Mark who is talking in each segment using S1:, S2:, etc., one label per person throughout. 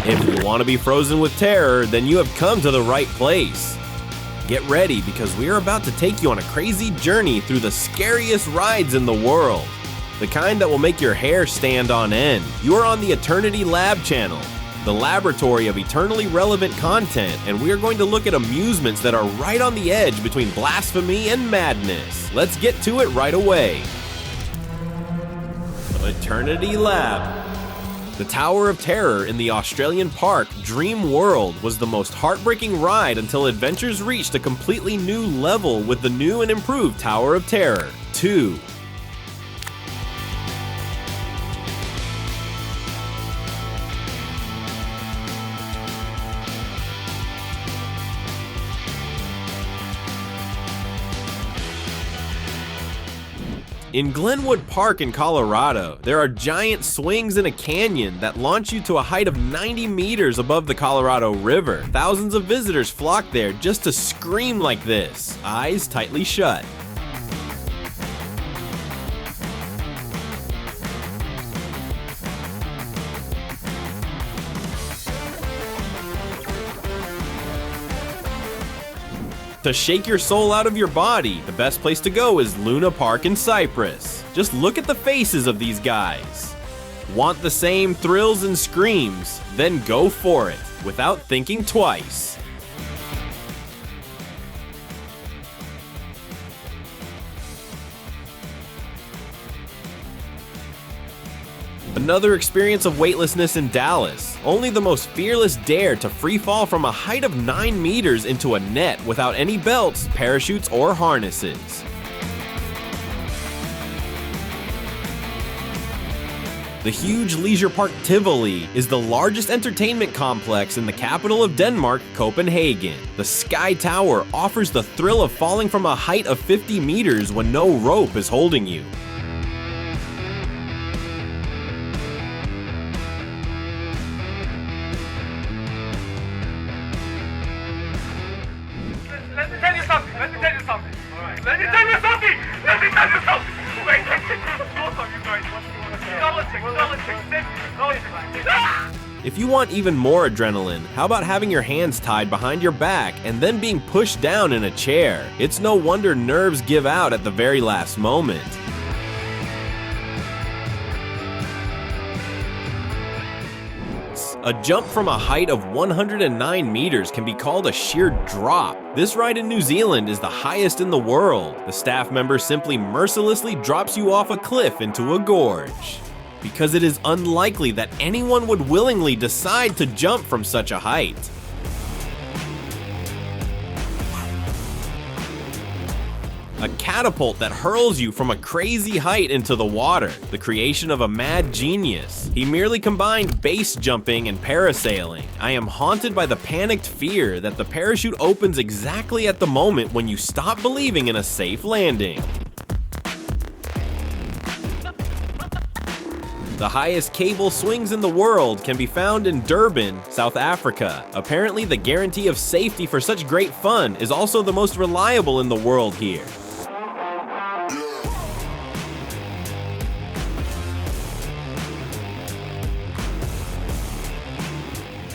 S1: If you want to be frozen with terror, then you have come to the right place. Get ready because we are about to take you on a crazy journey through the scariest rides in the world. The kind that will make your hair stand on end. You are on the Eternity Lab channel, the laboratory of eternally relevant content, and we are going to look at amusements that are right on the edge between blasphemy and madness. Let's get to it right away. Eternity Lab. The Tower of Terror in the Australian park Dream World was the most heartbreaking ride until adventures reached a completely new level with the new and improved Tower of Terror 2. In Glenwood Park in Colorado, there are giant swings in a canyon that launch you to a height of 90 meters above the Colorado River. Thousands of visitors flock there just to scream like this, eyes tightly shut. To shake your soul out of your body, the best place to go is Luna Park in Cyprus. Just look at the faces of these guys. Want the same thrills and screams? Then go for it, without thinking twice. Another experience of weightlessness in Dallas. Only the most fearless dare to free fall from a height of 9 meters into a net without any belts, parachutes, or harnesses. The huge leisure park Tivoli is the largest entertainment complex in the capital of Denmark, Copenhagen. The Sky Tower offers the thrill of falling from a height of 50 meters when no rope is holding you. If you want even more adrenaline, how about having your hands tied behind your back and then being pushed down in a chair? It's no wonder nerves give out at the very last moment. A jump from a height of 109 meters can be called a sheer drop. This ride in New Zealand is the highest in the world. The staff member simply mercilessly drops you off a cliff into a gorge, because it is unlikely that anyone would willingly decide to jump from such a height. A catapult that hurls you from a crazy height into the water, the creation of a mad genius. He merely combined base jumping and parasailing. I am haunted by the panicked fear that the parachute opens exactly at the moment when you stop believing in a safe landing. The highest cable swings in the world can be found in Durban, South Africa. Apparently, the guarantee of safety for such great fun is also the most reliable in the world here.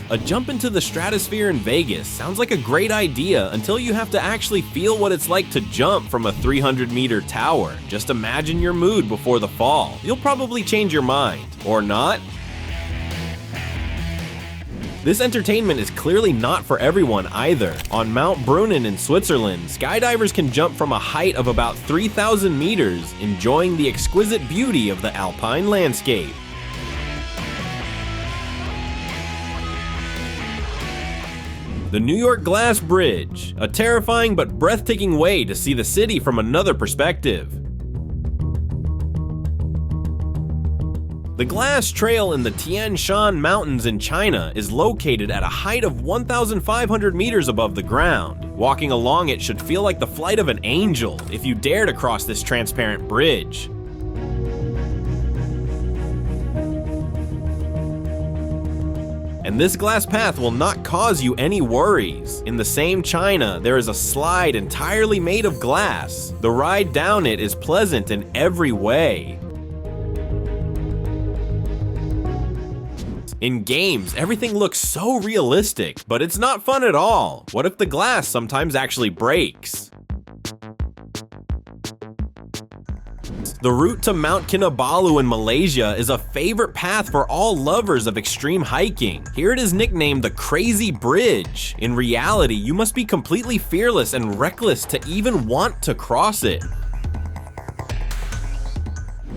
S1: A jump into the stratosphere in Vegas sounds like a great idea until you have to actually feel what it's like to jump from a 300-meter tower. Just imagine your mood before the fall. You'll probably change your mind. Or not. This entertainment is clearly not for everyone either. On Mount Brunnen in Switzerland, skydivers can jump from a height of about 3,000 meters, enjoying the exquisite beauty of the alpine landscape. The New York Glass Bridge, a terrifying but breathtaking way to see the city from another perspective. The Glass Trail in the Tian Shan Mountains in China is located at a height of 1,500 meters above the ground. Walking along it should feel like the flight of an angel if you dare to cross this transparent bridge. And this glass path will not cause you any worries. In the same China, there is a slide entirely made of glass. The ride down it is pleasant in every way. In games, everything looks so realistic, but it's not fun at all. What if the glass sometimes actually breaks? The route to Mount Kinabalu in Malaysia is a favorite path for all lovers of extreme hiking. Here it is nicknamed the Crazy Bridge. In reality, you must be completely fearless and reckless to even want to cross it.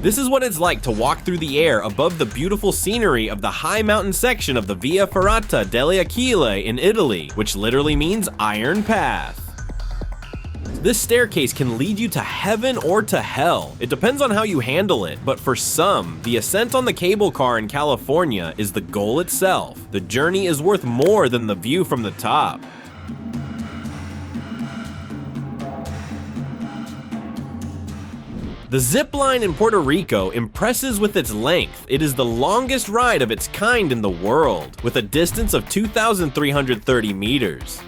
S1: This is what it's like to walk through the air above the beautiful scenery of the high mountain section of the Via Ferrata delle Aquile in Italy, which literally means Iron Path. This staircase can lead you to heaven or to hell. It depends on how you handle it, but for some, the ascent on the cable car in California is the goal itself. The journey is worth more than the view from the top. The zip line in Puerto Rico impresses with its length. It is the longest ride of its kind in the world, with a distance of 2,330 meters.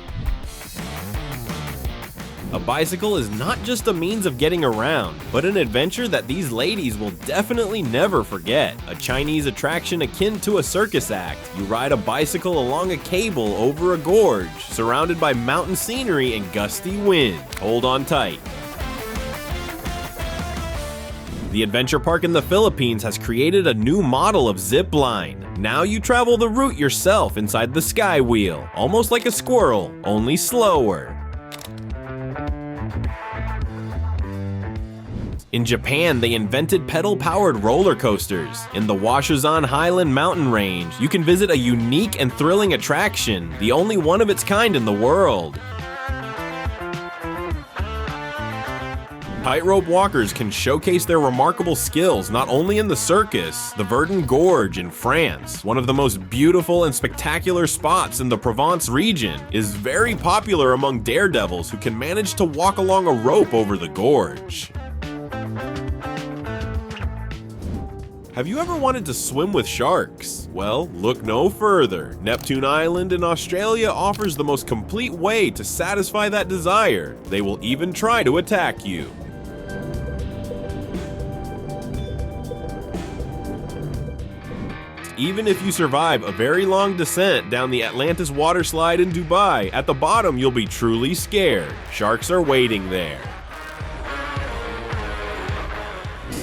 S1: A bicycle is not just a means of getting around, but an adventure that these ladies will definitely never forget. A Chinese attraction akin to a circus act. You ride a bicycle along a cable over a gorge, surrounded by mountain scenery and gusty wind. Hold on tight. The adventure park in the Philippines has created a new model of zip line. Now you travel the route yourself inside the sky wheel, almost like a squirrel, only slower. In Japan, they invented pedal-powered roller coasters. In the Washuzan Highland mountain range, you can visit a unique and thrilling attraction, the only one of its kind in the world. Tightrope walkers can showcase their remarkable skills not only in the circus. The Verdun Gorge in France, one of the most beautiful and spectacular spots in the Provence region, is very popular among daredevils who can manage to walk along a rope over the gorge. Have you ever wanted to swim with sharks? Well, look no further. Neptune Island in Australia offers the most complete way to satisfy that desire. They will even try to attack you. Even if you survive a very long descent down the Atlantis water slide in Dubai, at the bottom you'll be truly scared. Sharks are waiting there.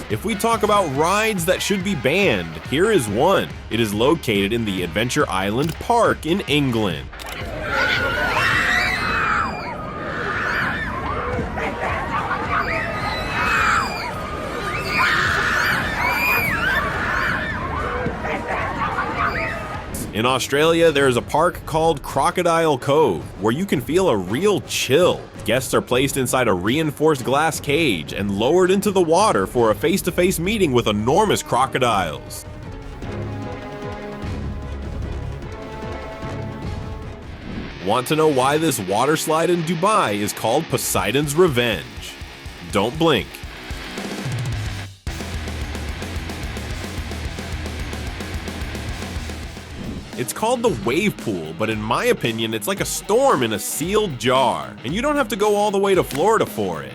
S1: If we talk about rides that should be banned, here is one. It is located in the Adventure Island Park in England. In Australia, there is a park called Crocodile Cove, where you can feel a real chill. Guests are placed inside a reinforced glass cage and lowered into the water for a face-to-face meeting with enormous crocodiles. Want to know why this water slide in Dubai is called Poseidon's Revenge? Don't blink. It's called the wave pool, but in my opinion, it's like a storm in a sealed jar, and you don't have to go all the way to Florida for it.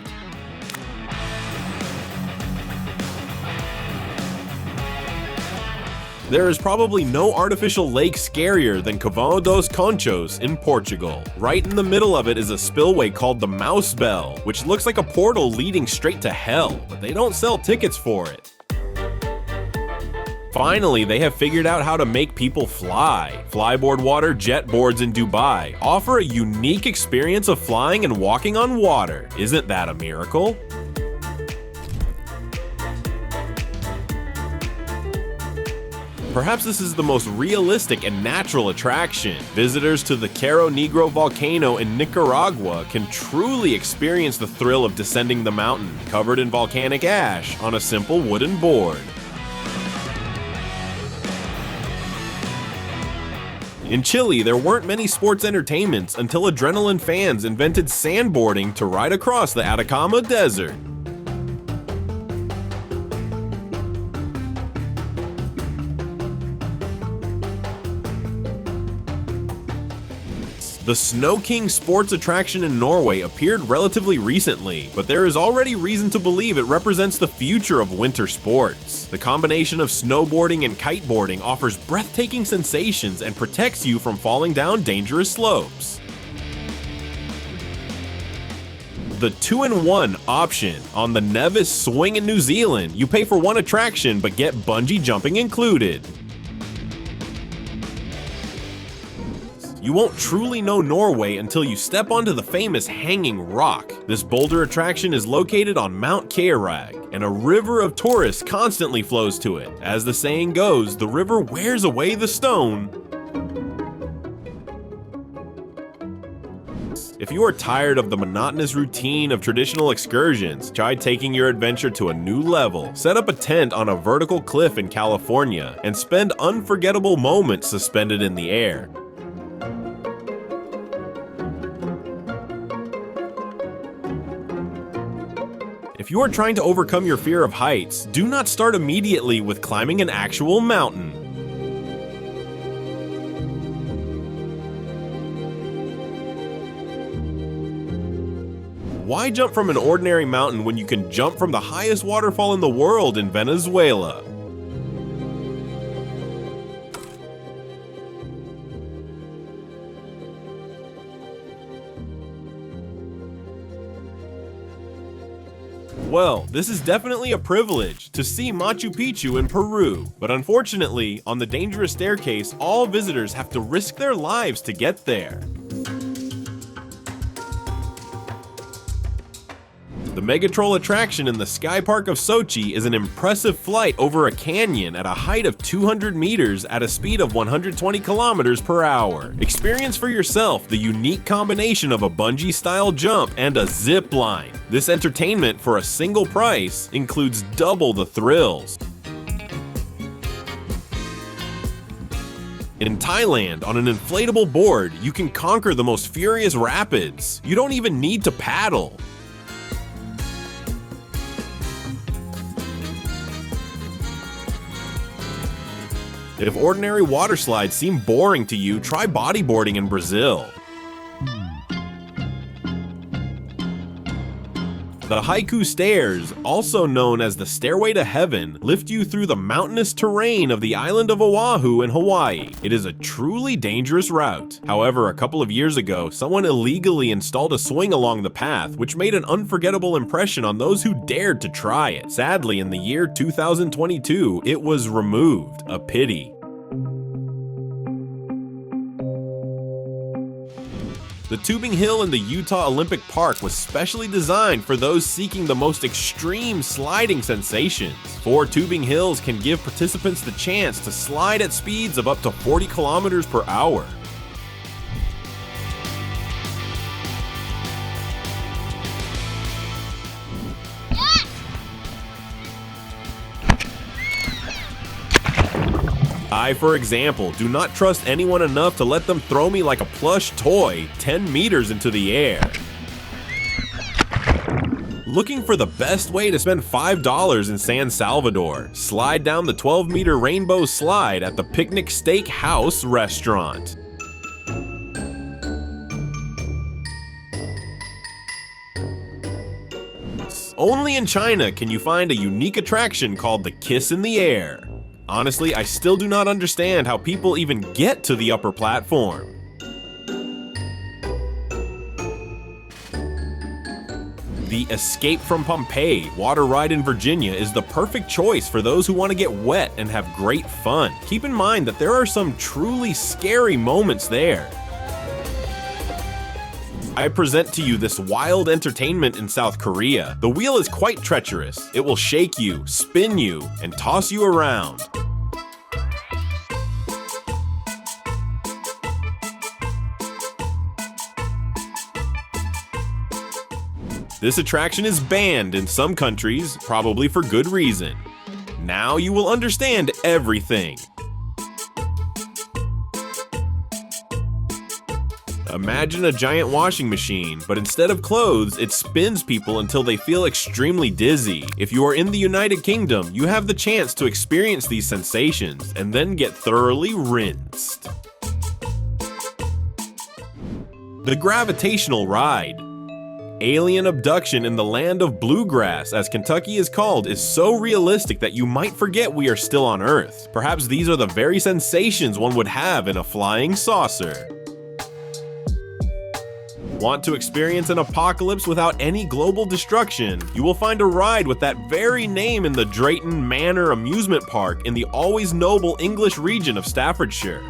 S1: There is probably no artificial lake scarier than Cavão dos Conchos in Portugal. Right in the middle of it is a spillway called the Mouse Bell, which looks like a portal leading straight to hell, but they don't sell tickets for it. Finally, they have figured out how to make people fly. Flyboard water jet boards in Dubai offer a unique experience of flying and walking on water. Isn't that a miracle? Perhaps this is the most realistic and natural attraction. Visitors to the Cerro Negro volcano in Nicaragua can truly experience the thrill of descending the mountain, covered in volcanic ash, on a simple wooden board. In Chile, there weren't many sports entertainments until adrenaline fans invented sandboarding to ride across the Atacama Desert. The Snow King sports attraction in Norway appeared relatively recently, but there is already reason to believe it represents the future of winter sports. The combination of snowboarding and kiteboarding offers breathtaking sensations and protects you from falling down dangerous slopes. The 2-in-1 option. On the Nevis Swing in New Zealand, you pay for one attraction but get bungee jumping included. You won't truly know Norway until you step onto the famous Hanging Rock. This boulder attraction is located on Mount Keirag, and a river of tourists constantly flows to it. As the saying goes, the river wears away the stone. If you are tired of the monotonous routine of traditional excursions, try taking your adventure to a new level. Set up a tent on a vertical cliff in California and spend unforgettable moments suspended in the air. If you are trying to overcome your fear of heights, do not start immediately with climbing an actual mountain. Why jump from an ordinary mountain when you can jump from the highest waterfall in the world in Venezuela? Well, this is definitely a privilege to see Machu Picchu in Peru, but unfortunately, on the dangerous staircase, all visitors have to risk their lives to get there. The Megatroll attraction in the Sky Park of Sochi is an impressive flight over a canyon at a height of 200 meters at a speed of 120 kilometers per hour. Experience for yourself the unique combination of a bungee-style jump and a zip line. This entertainment for a single price includes double the thrills. In Thailand, on an inflatable board, you can conquer the most furious rapids. You don't even need to paddle. If ordinary water slides seem boring to you, try bodyboarding in Brazil. The Haiku Stairs, also known as the Stairway to Heaven, lift you through the mountainous terrain of the island of Oahu in Hawaii. It is a truly dangerous route. However, a couple of years ago, someone illegally installed a swing along the path, which made an unforgettable impression on those who dared to try it. Sadly, in the year 2022, it was removed. A pity. The tubing hill in the Utah Olympic Park was specially designed for those seeking the most extreme sliding sensations. 4 tubing hills can give participants the chance to slide at speeds of up to 40 kilometers per hour. I, for example, do not trust anyone enough to let them throw me like a plush toy 10 meters into the air. Looking for the best way to spend $5 in San Salvador? Slide down the 12-meter rainbow slide at the Picnic Steak House restaurant. Only in China can you find a unique attraction called the Kiss in the Air. Honestly, I still do not understand how people even get to the upper platform. The Escape from Pompeii water ride in Virginia is the perfect choice for those who want to get wet and have great fun. Keep in mind that there are some truly scary moments there. I present to you this wild entertainment in South Korea. The wheel is quite treacherous. It will shake you, spin you, and toss you around. This attraction is banned in some countries, probably for good reason. Now you will understand everything. Imagine a giant washing machine, but instead of clothes, it spins people until they feel extremely dizzy. If you are in the United Kingdom, you have the chance to experience these sensations and then get thoroughly rinsed. The gravitational ride. Alien abduction in the land of bluegrass, as Kentucky is called, is so realistic that you might forget we are still on Earth. Perhaps these are the very sensations one would have in a flying saucer. Want to experience an apocalypse without any global destruction? You will find a ride with that very name in the Drayton Manor Amusement Park in the always noble English region of Staffordshire.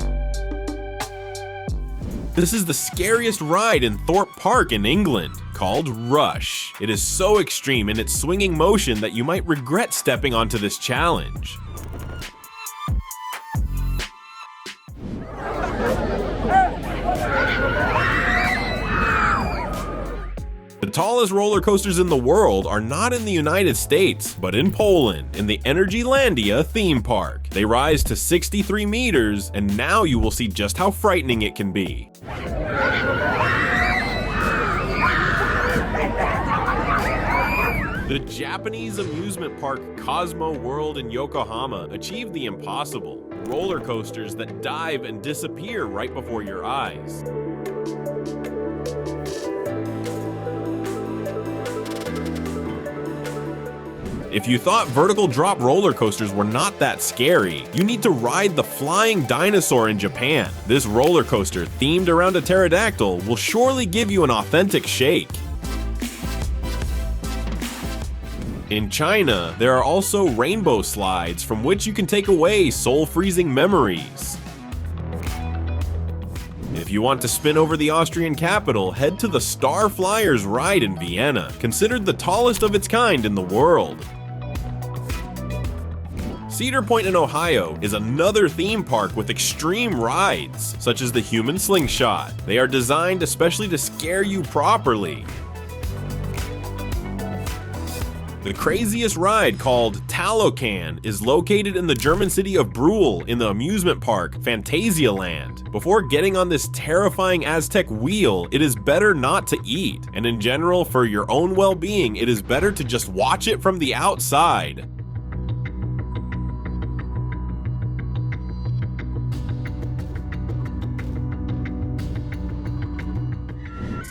S1: This is the scariest ride in Thorpe Park in England, called Rush. It is so extreme in its swinging motion that you might regret stepping onto this challenge. The tallest roller coasters in the world are not in the United States, but in Poland, in the Energylandia theme park. They rise to 63 meters, and now you will see just how frightening it can be. The Japanese amusement park Cosmo World in Yokohama achieved the impossible. Roller coasters that dive and disappear right before your eyes. If you thought vertical drop roller coasters were not that scary, you need to ride the flying dinosaur in Japan. This roller coaster, themed around a pterodactyl, will surely give you an authentic shake. In China, there are also rainbow slides from which you can take away soul-freezing memories. If you want to spin over the Austrian capital, head to the Star Flyers ride in Vienna, considered the tallest of its kind in the world. Cedar Point in Ohio is another theme park with extreme rides, such as the human slingshot. They are designed especially to scare you properly. The craziest ride, called Talocan, is located in the German city of Brühl in the amusement park Phantasialand. Before getting on this terrifying Aztec wheel, it is better not to eat, and in general, for your own well-being, it is better to just watch it from the outside.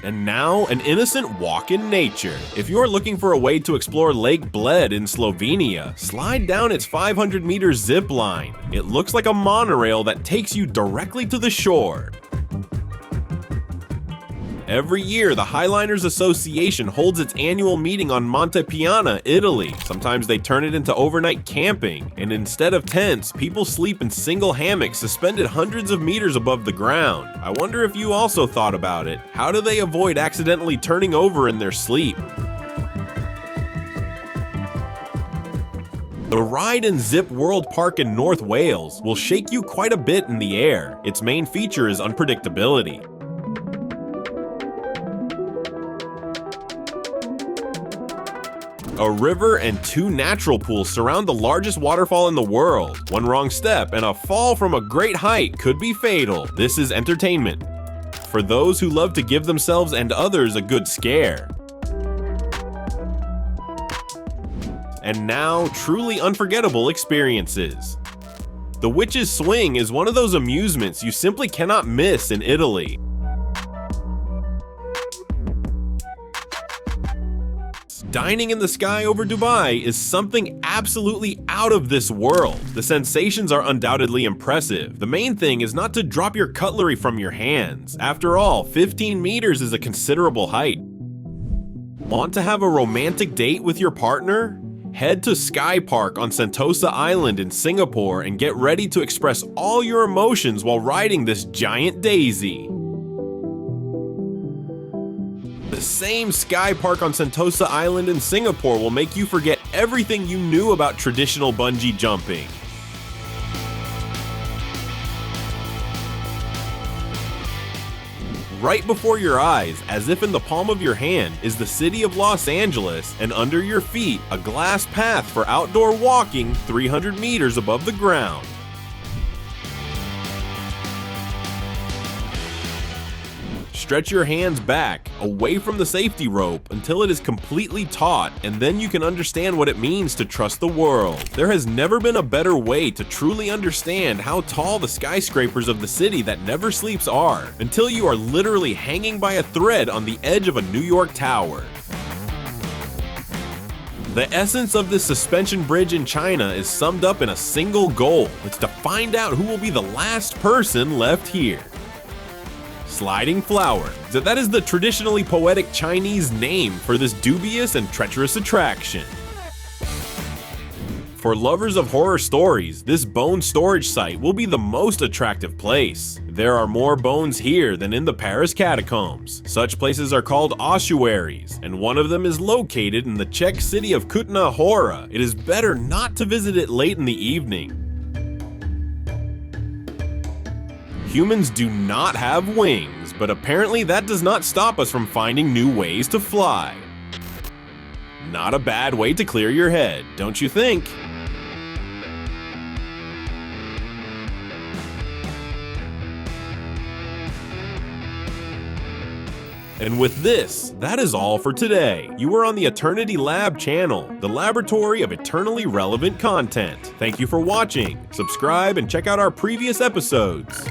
S1: And now, an innocent walk in nature. If you're looking for a way to explore Lake Bled in Slovenia, slide down its 500-meter zip line. It looks like a monorail that takes you directly to the shore. Every year, the Highliners Association holds its annual meeting on Monte Piana, Italy. Sometimes they turn it into overnight camping, and instead of tents, people sleep in single hammocks suspended hundreds of meters above the ground. I wonder if you also thought about it. How do they avoid accidentally turning over in their sleep? The ride in Zip World Park in North Wales will shake you quite a bit in the air. Its main feature is unpredictability. A river and 2 natural pools surround the largest waterfall in the world. One wrong step and a fall from a great height could be fatal. This is entertainment for those who love to give themselves and others a good scare. And now, truly unforgettable experiences. The Witch's Swing is one of those amusements you simply cannot miss in Italy. Dining in the sky over Dubai is something absolutely out of this world. The sensations are undoubtedly impressive. The main thing is not to drop your cutlery from your hands. After all, 15 meters is a considerable height. Want to have a romantic date with your partner? Head to Sky Park on Sentosa Island in Singapore and get ready to express all your emotions while riding this giant daisy. The same Sky Park on Sentosa Island in Singapore will make you forget everything you knew about traditional bungee jumping. Right before your eyes, as if in the palm of your hand, is the city of Los Angeles, and under your feet, a glass path for outdoor walking 300 meters above the ground. Stretch your hands back, away from the safety rope, until it is completely taut, and then you can understand what it means to trust the world. There has never been a better way to truly understand how tall the skyscrapers of the city that never sleeps are, until you are literally hanging by a thread on the edge of a New York tower. The essence of this suspension bridge in China is summed up in a single goal. It's to find out who will be the last person left here. Sliding Flower. That is the traditionally poetic Chinese name for this dubious and treacherous attraction. For lovers of horror stories, this bone storage site will be the most attractive place. There are more bones here than in the Paris catacombs. Such places are called ossuaries, and one of them is located in the Czech city of Kutna Hora. It is better not to visit it late in the evening. Humans do not have wings, but apparently that does not stop us from finding new ways to fly. Not a bad way to clear your head, don't you think? And with this, that is all for today. You are on the Eternity Lab channel, the laboratory of eternally relevant content. Thank you for watching. Subscribe and check out our previous episodes.